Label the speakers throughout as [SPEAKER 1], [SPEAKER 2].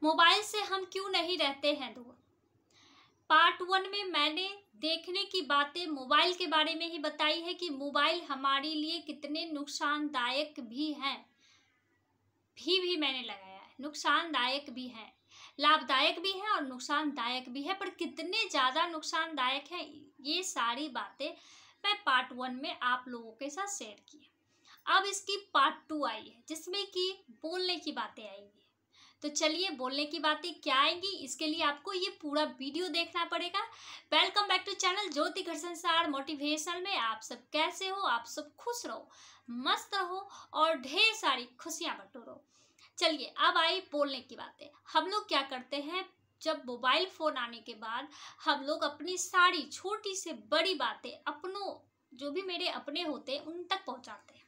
[SPEAKER 1] Mobile से हम क्यों नहीं रहते हैं दूर। पार्ट 1 में मैंने देखने की बातें मोबाइल के बारे में ही बताई है कि मोबाइल हमारे लिए कितने नुकसानदायक भी हैं। भी मैंने लगाया है, नुकसानदायक भी है, लाभदायक भी है और नुकसानदायक भी है, पर कितने ज़्यादा नुकसानदायक है ये सारी बातें मैं पार्ट 1 में आप लोगों के साथ शेयर की। अब इसकी पार्ट 2 आई है जिसमें कि बोलने की बातें आएंगी। तो चलिए, बोलने की बातें क्या आएंगी, इसके लिए आपको ये पूरा वीडियो देखना पड़ेगा। वेलकम बैक टू चैनल ज्योति घर संसार मोटिवेशनल में। आप सब कैसे हो? आप सब खुश रहो, मस्त रहो और ढेर सारी खुशियां बटोरो। चलिए, अब आई बोलने की बातें। हम लोग क्या करते हैं, जब मोबाइल फोन आने के बाद हम लोग अपनी सारी छोटी से बड़ी बातें अपनों, जो भी मेरे अपने होते हैं, उन तक पहुंचाते हैं।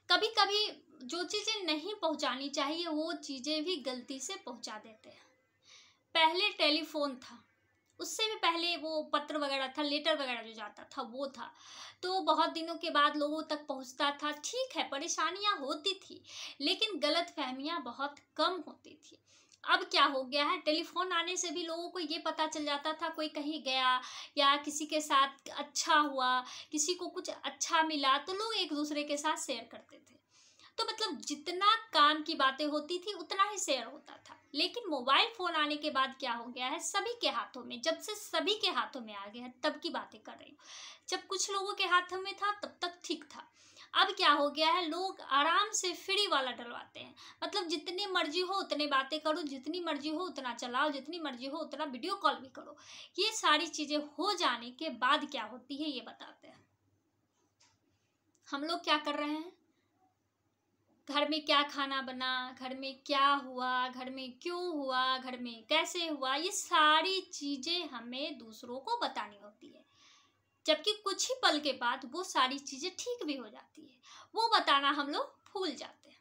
[SPEAKER 1] कभी कभी जो चीज़ें नहीं पहुंचानी चाहिए वो चीज़ें भी गलती से पहुंचा देते हैं। पहले टेलीफोन था, उससे भी पहले वो पत्र वगैरह था, लेटर वगैरह जो जाता था वो था, तो बहुत दिनों के बाद लोगों तक पहुंचता था। ठीक है, परेशानियां होती थी लेकिन गलतफहमियां बहुत कम होती थी। अब क्या हो गया है, टेलीफोन आने से भी लोगों को ये पता चल जाता था कोई कहीं गया या किसी के साथ अच्छा हुआ, किसी को कुछ अच्छा मिला, तो लोग एक दूसरे के साथ शेयर करते थे। तो मतलब जितना काम की बातें होती थी उतना ही शेयर होता था। लेकिन मोबाइल फोन आने के बाद क्या हो गया है, सभी के हाथों में, जब से सभी के हाथों में आ गया है तब की बातें कर रही हूँ। जब कुछ लोगों के हाथों में था तब तक ठीक था। अब क्या हो गया है, लोग आराम से फ्री वाला डलवाते हैं। मतलब जितनी मर्जी हो उतने बातें करो, जितनी मर्जी हो उतना चलाओ, जितनी मर्जी हो उतना वीडियो कॉल भी करो। ये सारी चीजें हो जाने के बाद क्या होती है ये बताते हैं। हम लोग क्या कर रहे हैं, घर में क्या खाना बना, घर में क्या हुआ, घर में क्यों हुआ, घर में कैसे हुआ, ये सारी चीजें हमें दूसरों को बतानी होती है। जबकि कुछ ही पल के बाद वो सारी चीजें ठीक भी हो जाती है, वो बताना हम लोग भूल जाते हैं।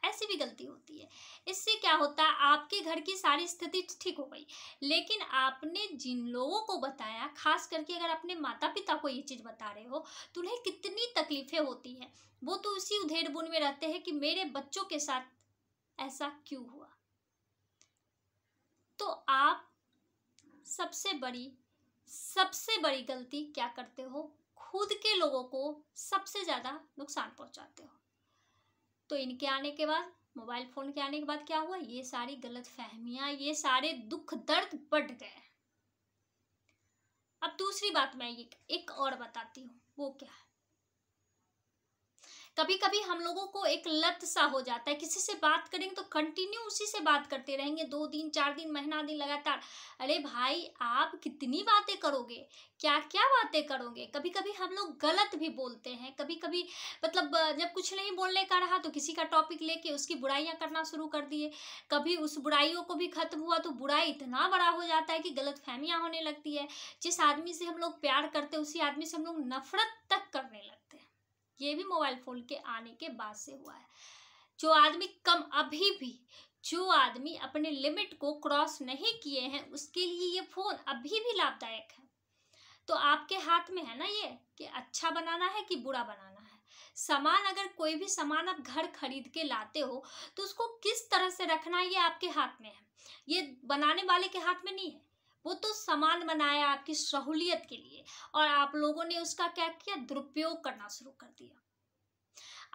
[SPEAKER 1] ऐसी भी गलती होती है। इससे क्या होता है, आपके घर की सारी स्थिति ठीक हो गई, लेकिन आपने जिन लोगों को बताया, खास करके अगर अपने माता पिता को ये चीज बता रहे हो तो उन्हें कितनी तकलीफें होती हैं। वो तो उसी उधेड़ बुन में रहते हैं कि मेरे बच्चों के साथ ऐसा क्यों हुआ। तो आप सबसे बड़ी गलती क्या करते हो, खुद के लोगों को सबसे ज्यादा नुकसान पहुंचाते हो। तो इनके आने के बाद, मोबाइल फोन के आने के बाद क्या हुआ, ये सारी गलतफहमियां, ये सारे दुख दर्द बढ़ गए। अब दूसरी बात मैं एक और बताती हूँ, वो क्या है, कभी कभी हम लोगों को एक लत सा हो जाता है, किसी से बात करेंगे तो कंटिन्यू उसी से बात करते रहेंगे, 2 दिन 4 दिन महीना दिन लगातार। अरे भाई, आप कितनी बातें करोगे, क्या क्या बातें करोगे। कभी कभी हम लोग गलत भी बोलते हैं, कभी कभी मतलब जब कुछ नहीं बोलने का रहा तो किसी का टॉपिक लेके उसकी बुराइयां करना शुरू कर दिए। कभी उस बुराइयों को भी खत्म हुआ तो बुराई इतना बड़ा हो जाता है कि गलतफहमियां होने लगती है। जिस आदमी से हम लोग प्यार करते हैं उसी आदमी से हम लोग नफरत तक करने लगते हैं। ये भी मोबाइल फोन के आने के बाद से हुआ है। जो आदमी जो आदमी अपने लिमिट को क्रॉस नहीं किए हैं उसके लिए ये फोन अभी भी लाभदायक है। तो आपके हाथ में है ना ये, कि अच्छा बनाना है कि बुरा बनाना है। सामान, अगर कोई भी सामान आप घर खरीद के लाते हो तो उसको किस तरह से रखना है ये आपके हाथ में है, ये बनाने वाले के हाथ में नहीं है। वो तो सामान बनाया आपकी सहूलियत के लिए और आप लोगों ने उसका क्या किया, दुरुपयोग करना शुरू कर दिया।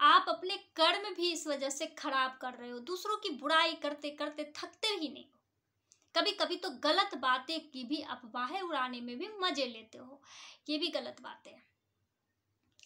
[SPEAKER 1] आप अपने कर्म भी इस वजह से खराब कर रहे हो, दूसरों की बुराई करते करते थकते ही नहीं हो। कभी कभी तो गलत बातें की भी अफवाहें उड़ाने में भी मजे लेते हो, ये भी गलत बातें हैं।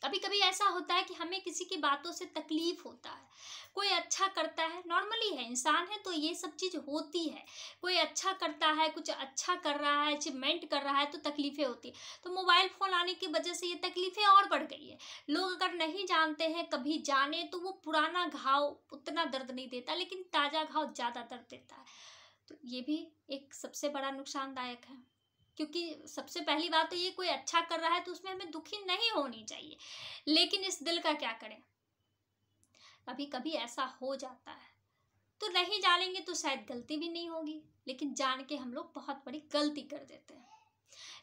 [SPEAKER 1] कभी कभी ऐसा होता है कि हमें किसी की बातों से तकलीफ होता है, कोई अच्छा करता है, नॉर्मली है, इंसान है तो ये सब चीज होती है। कोई अच्छा करता है, कुछ अच्छा कर रहा है, अचीवमेंट कर रहा है तो तकलीफें होती है। तो मोबाइल फोन आने की वजह से ये तकलीफें और बढ़ गई है। लोग अगर नहीं जानते हैं, कभी जाने तो वो पुराना घाव उतना दर्द नहीं देता, लेकिन ताजा घाव ज्यादा दर्द देता है। तो ये भी एक सबसे बड़ा नुकसानदायक है। क्योंकि सबसे पहली बात तो ये, कोई अच्छा कर रहा है तो उसमें हमें दुखी नहीं होनी चाहिए, लेकिन इस दिल का क्या करें, कभी कभी ऐसा हो जाता है। तो नहीं जानेंगे तो शायद गलती भी नहीं होगी, लेकिन जान के हम लोग बहुत बड़ी गलती कर देते हैं।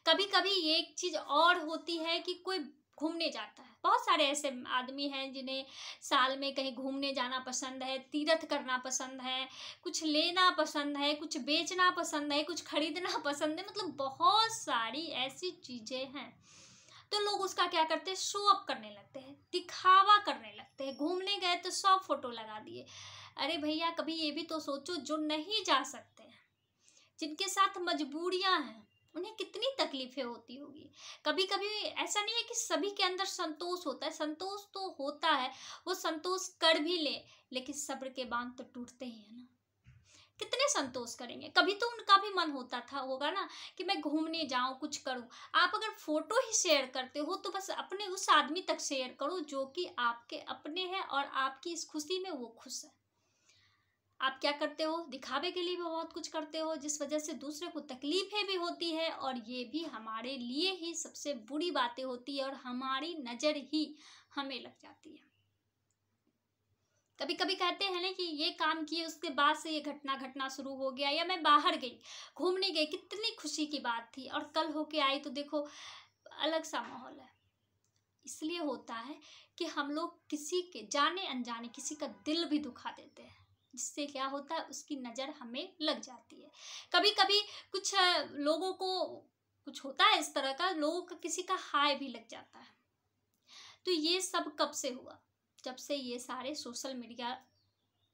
[SPEAKER 1] कभी कभी एक चीज और होती है कि कोई घूमने जाता है, बहुत सारे ऐसे आदमी हैं जिन्हें साल में कहीं घूमने जाना पसंद है, तीर्थ करना पसंद है, कुछ लेना पसंद है, कुछ बेचना पसंद है, कुछ खरीदना पसंद है, मतलब बहुत सारी ऐसी चीज़ें हैं। तो लोग उसका क्या करते हैं, शो अप करने लगते हैं, दिखावा करने लगते हैं। घूमने गए तो 100 फोटो लगा दिए। अरे भैया, कभी ये भी तो सोचो, जो नहीं जा सकते हैं, जिनके साथ मजबूरियां हैं, उन्हें कितनी तकलीफें होती होगी। कभी कभी ऐसा नहीं है कि सभी के अंदर संतोष होता है, संतोष तो होता है, वो संतोष कर भी ले, लेकिन सब्र के बांध तो टूटते ही है ना। कितने संतोष करेंगे। कभी तो उनका भी मन होगा ना कि मैं घूमने जाऊं, कुछ करूं। आप अगर फोटो ही शेयर करते हो तो बस अपने उस आदमी तक शेयर करो जो कि आपके अपने हैं और आपकी इस खुशी में वो खुश है। आप क्या करते हो, दिखावे के लिए भी बहुत कुछ करते हो, जिस वजह से दूसरे को तकलीफें भी होती है, और ये भी हमारे लिए ही सबसे बुरी बातें होती है और हमारी नज़र ही हमें लग जाती है। कभी कभी कहते हैं ना कि ये काम किए उसके बाद से ये घटना घटना शुरू हो गया, या मैं बाहर गई, घूमने गई, कितनी खुशी की बात थी, और कल होके आई तो देखो अलग सा माहौल है। इसलिए होता है कि हम लोग किसी के जाने अनजाने किसी का दिल भी दुखा देते हैं, जिससे क्या होता है, उसकी नज़र हमें लग जाती है। कभी कभी कुछ लोगों को कुछ होता है इस तरह का, लोगों का किसी का हाय भी लग जाता है। तो ये सब कब से हुआ, जब से ये सारे सोशल मीडिया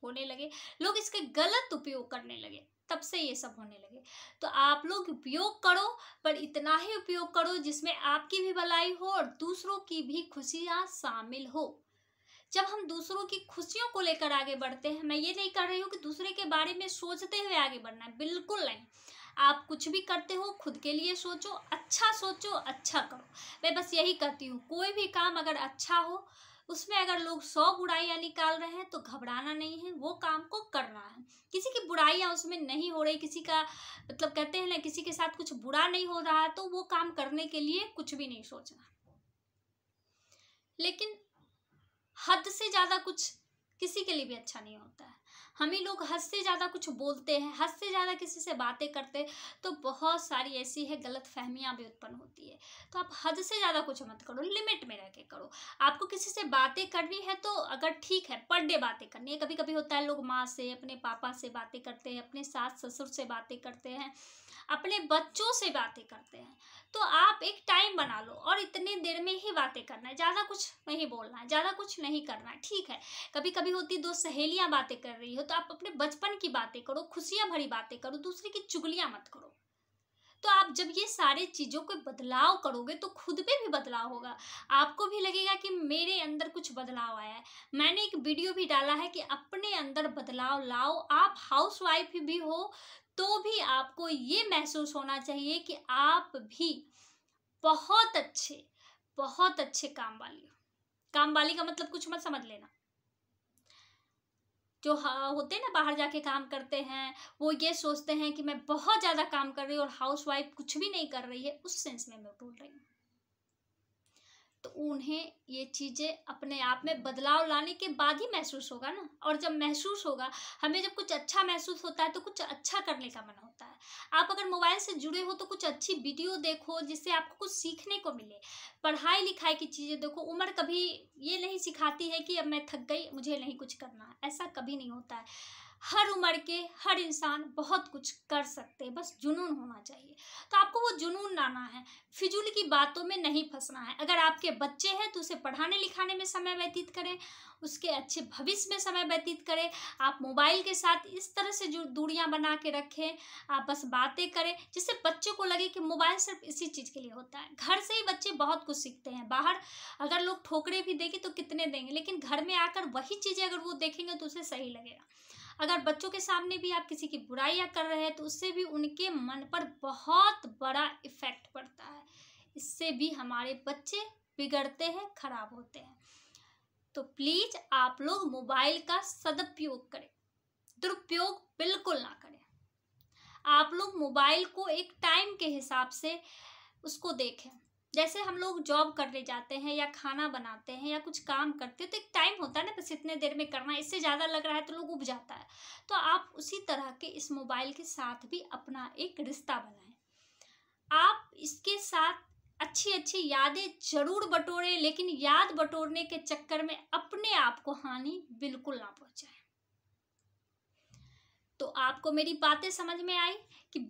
[SPEAKER 1] होने लगे, लोग इसके गलत उपयोग करने लगे, तब से ये सब होने लगे। तो आप लोग उपयोग करो, पर इतना ही उपयोग करो जिसमें आपकी भी भलाई हो और दूसरों की भी खुशियां शामिल हो। जब हम दूसरों की खुशियों को लेकर आगे बढ़ते हैं, मैं ये नहीं कर रही हूँ कि दूसरे के बारे में सोचते हुए आगे बढ़ना है, बिल्कुल नहीं। आप कुछ भी करते हो खुद के लिए सोचो, अच्छा करो। मैं बस यही कहती हूँ, कोई भी काम अगर अच्छा हो, उसमें अगर लोग 100 बुराइयां निकाल रहे हैं तो घबराना नहीं है, वो काम को करना है। किसी की बुराइयां उसमें नहीं हो रही, किसी का मतलब कहते हैं ना, किसी के साथ कुछ बुरा नहीं हो रहा है, तो वो काम करने के लिए कुछ भी नहीं सोचना। लेकिन हद से ज़्यादा कुछ किसी के लिए भी अच्छा नहीं होता है। हम ही लोग हद से ज़्यादा कुछ बोलते हैं, हद से ज़्यादा किसी से बातें करते हैं, तो बहुत सारी ऐसी है गलत फहमियाँ भी उत्पन्न होती है। तो आप हद से ज़्यादा कुछ मत करो, लिमिट में रह के करो। आपको किसी से बातें करनी है तो अगर ठीक है, पर डे बातें करनी है। कभी कभी होता है लोग माँ से, अपने पापा से बातें करते हैं, अपने सास ससुर से बातें करते हैं, अपने बच्चों से बातें करते हैं। तो आप एक टाइम बना लो और इतनी देर में ही बातें करना है, ज़्यादा कुछ नहीं बोलना है, ज़्यादा कुछ नहीं करना है। ठीक है, कभी कभी होती दो सहेलियां बातें कर रही हो तो आप अपने बचपन की बातें करो, खुशियां भरी बातें करो, दूसरे की चुगलियां मत करो। तो आप जब ये सारे चीज़ों को बदलाव करोगे तो खुद पे भी बदलाव होगा, आपको भी लगेगा कि मेरे अंदर कुछ बदलाव आया है। मैंने एक वीडियो भी डाला है कि अपने अंदर बदलाव लाओ। आप हाउसवाइफ भी हो तो भी आपको ये महसूस होना चाहिए कि आप भी बहुत अच्छे, बहुत अच्छे काम वाली हो। काम वाली का मतलब कुछ मत समझ लेना, जो होते हैं ना बाहर जाके काम करते हैं, वो ये सोचते हैं कि मैं बहुत ज़्यादा काम कर रही हूँ और हाउसवाइफ कुछ भी नहीं कर रही है, उस सेंस में मैं बोल रही हूँ। तो उन्हें ये चीज़ें अपने आप में बदलाव लाने के बाद ही महसूस होगा ना। और जब महसूस होगा, हमें जब कुछ अच्छा महसूस होता है तो कुछ अच्छा करने का मन होता है। आप अगर मोबाइल से जुड़े हो तो कुछ अच्छी वीडियो देखो जिससे आपको कुछ सीखने को मिले। पढ़ाई लिखाई की चीज़ें देखो। उम्र कभी ये नहीं सिखाती है कि अब मैं थक गई, मुझे नहीं कुछ करना, ऐसा कभी नहीं होता है। हर उम्र के हर इंसान बहुत कुछ कर सकते हैं, बस जुनून होना चाहिए। तो आपको वो जुनून लाना है, फिजूल की बातों में नहीं फंसना है। अगर आपके बच्चे हैं तो उसे पढ़ाने लिखाने में समय व्यतीत करें, उसके अच्छे भविष्य में समय व्यतीत करें। आप मोबाइल के साथ इस तरह से जो दूरियां बना के रखें, आप बस बातें करें जिससे बच्चों को लगे कि मोबाइल सिर्फ इसी चीज़ के लिए होता है। घर से ही बच्चे बहुत कुछ सीखते हैं, बाहर अगर लोग ठोकरे भी देंगे तो कितने देंगे, लेकिन घर में आकर वही चीज़ें अगर वो देखेंगे तो उसे सही लगेगा। अगर बच्चों के सामने भी आप किसी की बुराइयां कर रहे हैं तो उससे भी उनके मन पर बहुत बड़ा इफेक्ट पड़ता है। इससे भी हमारे बच्चे बिगड़ते हैं, खराब होते हैं। तो प्लीज आप लोग मोबाइल का सदुपयोग करें, दुरुपयोग बिल्कुल ना करें। आप लोग मोबाइल को एक टाइम के हिसाब से उसको देखें। जैसे हम लोग जॉब करने जाते हैं या खाना बनाते हैं या कुछ काम करते हैं तो एक टाइम होता है ना, बस इतने देर में करना है, इससे ज़्यादा लग रहा है तो लोग उब जाता है। तो आप उसी तरह के इस मोबाइल के साथ भी अपना एक रिश्ता बनाएं। आप इसके साथ अच्छी अच्छी यादें जरूर बटोरें, लेकिन याद बटोरने के चक्कर में अपने आप को हानि बिल्कुल ना पहुंचाएं। तो आपको मेरी बातें समझ में आई कि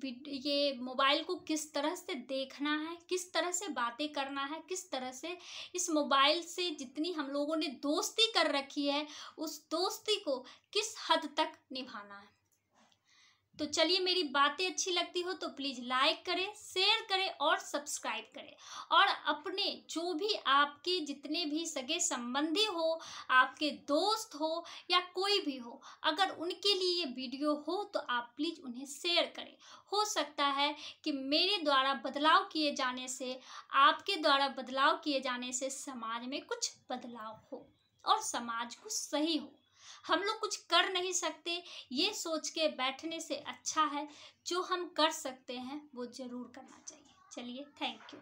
[SPEAKER 1] ये मोबाइल को किस तरह से देखना है, किस तरह से बातें करना है, किस तरह से इस मोबाइल से जितनी हम लोगों ने दोस्ती कर रखी है उस दोस्ती को किस हद तक निभाना है। तो चलिए, मेरी बातें अच्छी लगती हो तो प्लीज़ लाइक करें, शेयर करें और सब्सक्राइब करें। और अपने जो भी आपके जितने भी सगे संबंधी हो, आपके दोस्त हो या कोई भी हो, अगर उनके लिए ये वीडियो हो तो आप प्लीज़ उन्हें शेयर करें। हो सकता है कि मेरे द्वारा बदलाव किए जाने से, आपके द्वारा बदलाव किए जाने से समाज में कुछ बदलाव हो और समाज कुछ सही हो। हम लोग कुछ कर नहीं सकते ये सोच के बैठने से अच्छा है जो हम कर सकते हैं वो जरूर करना चाहिए। चलिए, थैंक यू।